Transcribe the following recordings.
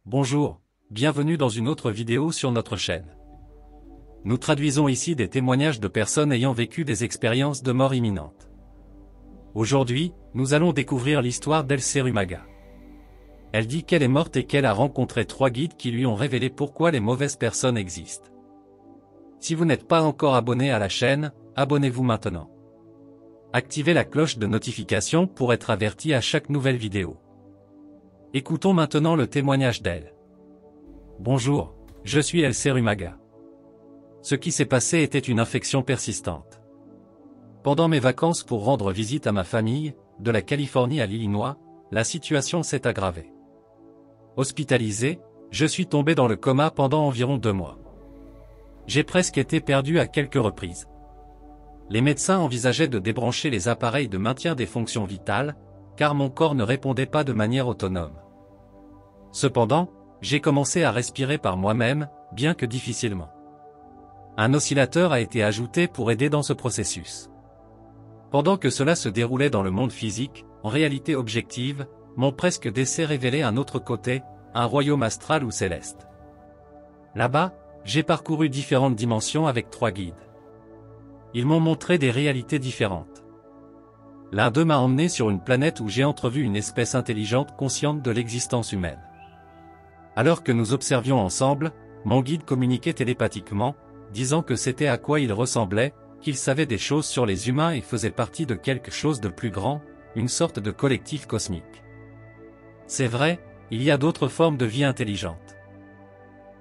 Bonjour, bienvenue dans une autre vidéo sur notre chaîne. Nous traduisons ici des témoignages de personnes ayant vécu des expériences de mort imminente. Aujourd'hui, nous allons découvrir l'histoire d'Elserumaga. Elle dit qu'elle est morte et qu'elle a rencontré 3 guides qui lui ont révélé pourquoi les mauvaises personnes existent. Si vous n'êtes pas encore abonné à la chaîne, abonnez-vous maintenant. Activez la cloche de notification pour être averti à chaque nouvelle vidéo. Écoutons maintenant le témoignage d'elle. Bonjour, je suis Elserumaga. Ce qui s'est passé était une infection persistante. Pendant mes vacances pour rendre visite à ma famille, de la Californie à l'Illinois, la situation s'est aggravée. Hospitalisé, je suis tombé dans le coma pendant environ 2 mois. J'ai presque été perdu à quelques reprises. Les médecins envisageaient de débrancher les appareils de maintien des fonctions vitales, car mon corps ne répondait pas de manière autonome. Cependant, j'ai commencé à respirer par moi-même, bien que difficilement. Un oscillateur a été ajouté pour aider dans ce processus. Pendant que cela se déroulait dans le monde physique, en réalité objective, mon presque décès révélait un autre côté, un royaume astral ou céleste. Là-bas, j'ai parcouru différentes dimensions avec 3 guides. Ils m'ont montré des réalités différentes. L'un d'eux m'a emmené sur une planète où j'ai entrevu une espèce intelligente consciente de l'existence humaine. Alors que nous observions ensemble, mon guide communiquait télépathiquement, disant que c'était à quoi il ressemblait, qu'il savait des choses sur les humains et faisait partie de quelque chose de plus grand, une sorte de collectif cosmique. C'est vrai, il y a d'autres formes de vie intelligente.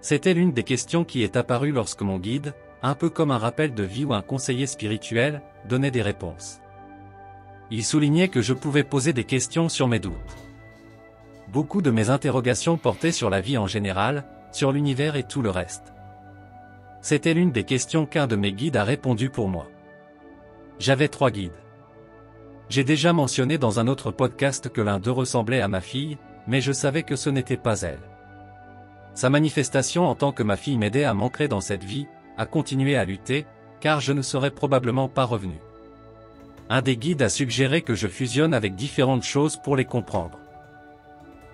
C'était l'une des questions qui est apparue lorsque mon guide, un peu comme un rappel de vie ou un conseiller spirituel, donnait des réponses. Il soulignait que je pouvais poser des questions sur mes doutes. Beaucoup de mes interrogations portaient sur la vie en général, sur l'univers et tout le reste. C'était l'une des questions qu'un de mes guides a répondu pour moi. J'avais 3 guides. J'ai déjà mentionné dans un autre podcast que l'un d'eux ressemblait à ma fille, mais je savais que ce n'était pas elle. Sa manifestation en tant que ma fille m'aidait à m'ancrer dans cette vie, à continuer à lutter, car je ne serais probablement pas revenu. Un des guides a suggéré que je fusionne avec différentes choses pour les comprendre.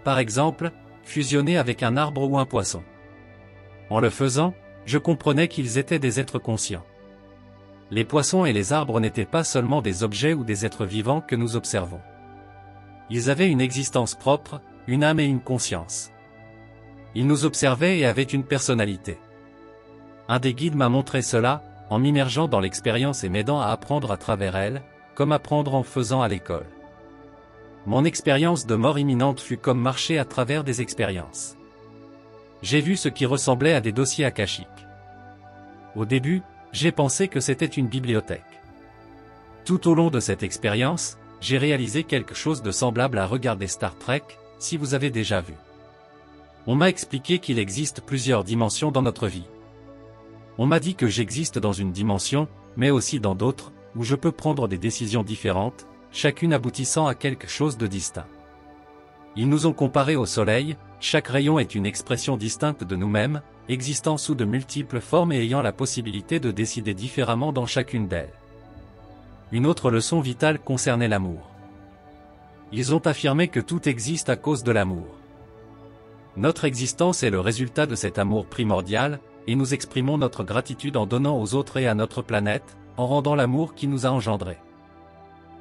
Par exemple, fusionner avec un arbre ou un poisson. En le faisant, je comprenais qu'ils étaient des êtres conscients. Les poissons et les arbres n'étaient pas seulement des objets ou des êtres vivants que nous observons. Ils avaient une existence propre, une âme et une conscience. Ils nous observaient et avaient une personnalité. Un des guides m'a montré cela, en m'immergeant dans l'expérience et m'aidant à apprendre à travers elle, comme apprendre en faisant à l'école. Mon expérience de mort imminente fut comme marcher à travers des expériences. J'ai vu ce qui ressemblait à des dossiers akashiques. Au début, j'ai pensé que c'était une bibliothèque. Tout au long de cette expérience, j'ai réalisé quelque chose de semblable à regarder Star Trek, si vous avez déjà vu. On m'a expliqué qu'il existe plusieurs dimensions dans notre vie. On m'a dit que j'existe dans une dimension, mais aussi dans d'autres, où je peux prendre des décisions différentes, chacune aboutissant à quelque chose de distinct. Ils nous ont comparé au Soleil, chaque rayon est une expression distincte de nous-mêmes, existant sous de multiples formes et ayant la possibilité de décider différemment dans chacune d'elles. Une autre leçon vitale concernait l'amour. Ils ont affirmé que tout existe à cause de l'amour. Notre existence est le résultat de cet amour primordial, et nous exprimons notre gratitude en donnant aux autres et à notre planète, en rendant l'amour qui nous a engendrés.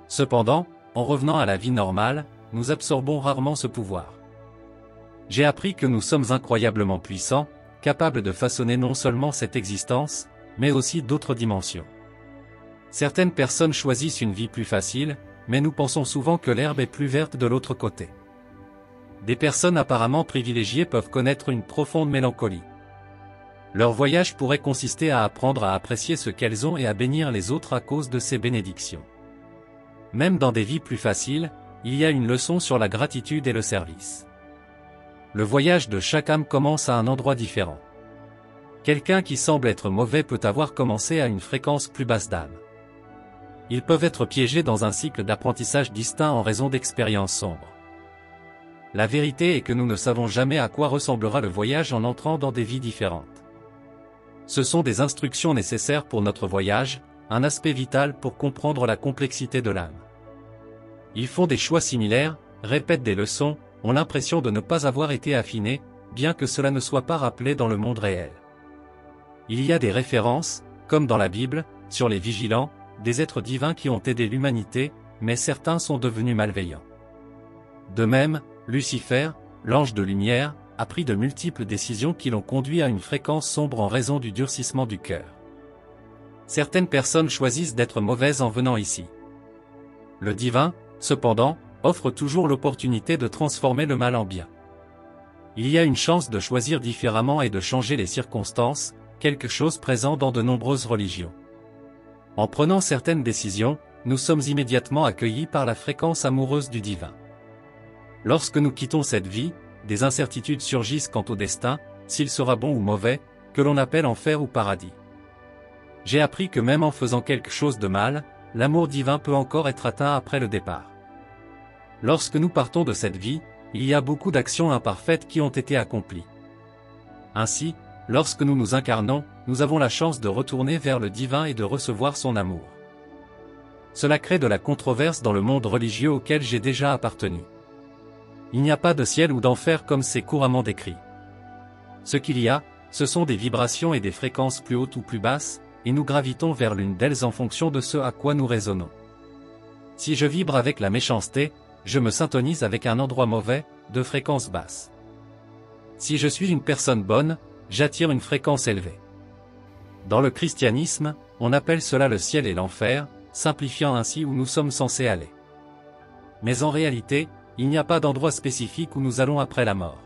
Cependant, en revenant à la vie normale, nous absorbons rarement ce pouvoir. J'ai appris que nous sommes incroyablement puissants, capables de façonner non seulement cette existence, mais aussi d'autres dimensions. Certaines personnes choisissent une vie plus facile, mais nous pensons souvent que l'herbe est plus verte de l'autre côté. Des personnes apparemment privilégiées peuvent connaître une profonde mélancolie. Leur voyage pourrait consister à apprendre à apprécier ce qu'elles ont et à bénir les autres à cause de ces bénédictions. Même dans des vies plus faciles, il y a une leçon sur la gratitude et le service. Le voyage de chaque âme commence à un endroit différent. Quelqu'un qui semble être mauvais peut avoir commencé à une fréquence plus basse d'âme. Ils peuvent être piégés dans un cycle d'apprentissage distinct en raison d'expériences sombres. La vérité est que nous ne savons jamais à quoi ressemblera le voyage en entrant dans des vies différentes. Ce sont des instructions nécessaires pour notre voyage, un aspect vital pour comprendre la complexité de l'âme. Ils font des choix similaires, répètent des leçons, ont l'impression de ne pas avoir été affinés, bien que cela ne soit pas rappelé dans le monde réel. Il y a des références, comme dans la Bible, sur les vigilants, des êtres divins qui ont aidé l'humanité, mais certains sont devenus malveillants. De même, Lucifer, l'ange de lumière, a pris de multiples décisions qui l'ont conduit à une fréquence sombre en raison du durcissement du cœur. Certaines personnes choisissent d'être mauvaises en venant ici. Le divin, cependant, offre toujours l'opportunité de transformer le mal en bien. Il y a une chance de choisir différemment et de changer les circonstances, quelque chose présent dans de nombreuses religions. En prenant certaines décisions, nous sommes immédiatement accueillis par la fréquence amoureuse du divin. Lorsque nous quittons cette vie, des incertitudes surgissent quant au destin, s'il sera bon ou mauvais, que l'on appelle enfer ou paradis. J'ai appris que même en faisant quelque chose de mal, l'amour divin peut encore être atteint après le départ. Lorsque nous partons de cette vie, il y a beaucoup d'actions imparfaites qui ont été accomplies. Ainsi, lorsque nous nous incarnons, nous avons la chance de retourner vers le divin et de recevoir son amour. Cela crée de la controverse dans le monde religieux auquel j'ai déjà appartenu. Il n'y a pas de ciel ou d'enfer comme c'est couramment décrit. Ce qu'il y a, ce sont des vibrations et des fréquences plus hautes ou plus basses, et nous gravitons vers l'une d'elles en fonction de ce à quoi nous résonnons. Si je vibre avec la méchanceté, je me syntonise avec un endroit mauvais, de fréquence basse. Si je suis une personne bonne, j'attire une fréquence élevée. Dans le christianisme, on appelle cela le ciel et l'enfer, simplifiant ainsi où nous sommes censés aller. Mais en réalité, il n'y a pas d'endroit spécifique où nous allons après la mort.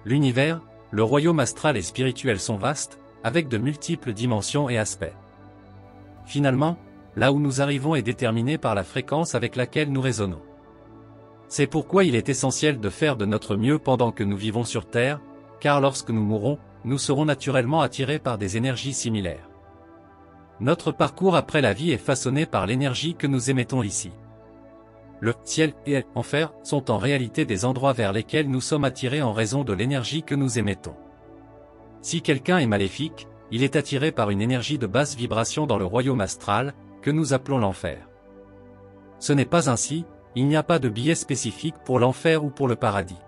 L'univers, le royaume astral et spirituel sont vastes, avec de multiples dimensions et aspects. Finalement, là où nous arrivons est déterminé par la fréquence avec laquelle nous résonnons. C'est pourquoi il est essentiel de faire de notre mieux pendant que nous vivons sur Terre, car lorsque nous mourrons, nous serons naturellement attirés par des énergies similaires. Notre parcours après la vie est façonné par l'énergie que nous émettons ici. Le ciel et l'enfer sont en réalité des endroits vers lesquels nous sommes attirés en raison de l'énergie que nous émettons. Si quelqu'un est maléfique, il est attiré par une énergie de basse vibration dans le royaume astral, que nous appelons l'enfer. Ce n'est pas ainsi, il n'y a pas de billet spécifique pour l'enfer ou pour le paradis.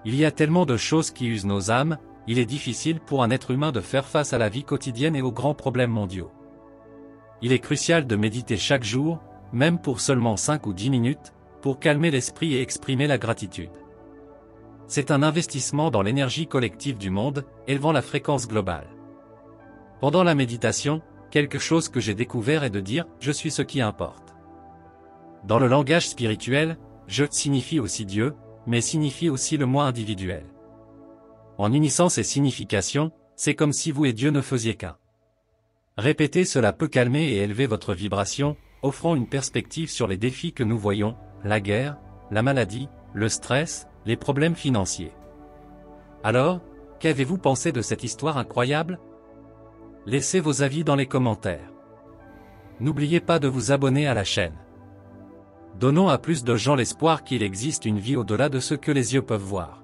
Il y a tellement de choses qui usent nos âmes, il est difficile pour un être humain de faire face à la vie quotidienne et aux grands problèmes mondiaux. Il est crucial de méditer chaque jour, même pour seulement 5 ou 10 minutes, pour calmer l'esprit et exprimer la gratitude. C'est un investissement dans l'énergie collective du monde, élevant la fréquence globale. Pendant la méditation, quelque chose que j'ai découvert est de dire « je suis ce qui importe ». Dans le langage spirituel, « je » signifie aussi Dieu, mais signifie aussi le moi individuel. En unissant ces significations, c'est comme si vous et Dieu ne faisiez qu'un. Répéter cela peut calmer et élever votre vibration, offrant une perspective sur les défis que nous voyons, la guerre, la maladie, le stress, les problèmes financiers. Alors, qu'avez-vous pensé de cette histoire incroyable? Laissez vos avis dans les commentaires. N'oubliez pas de vous abonner à la chaîne. Donnons à plus de gens l'espoir qu'il existe une vie au-delà de ce que les yeux peuvent voir.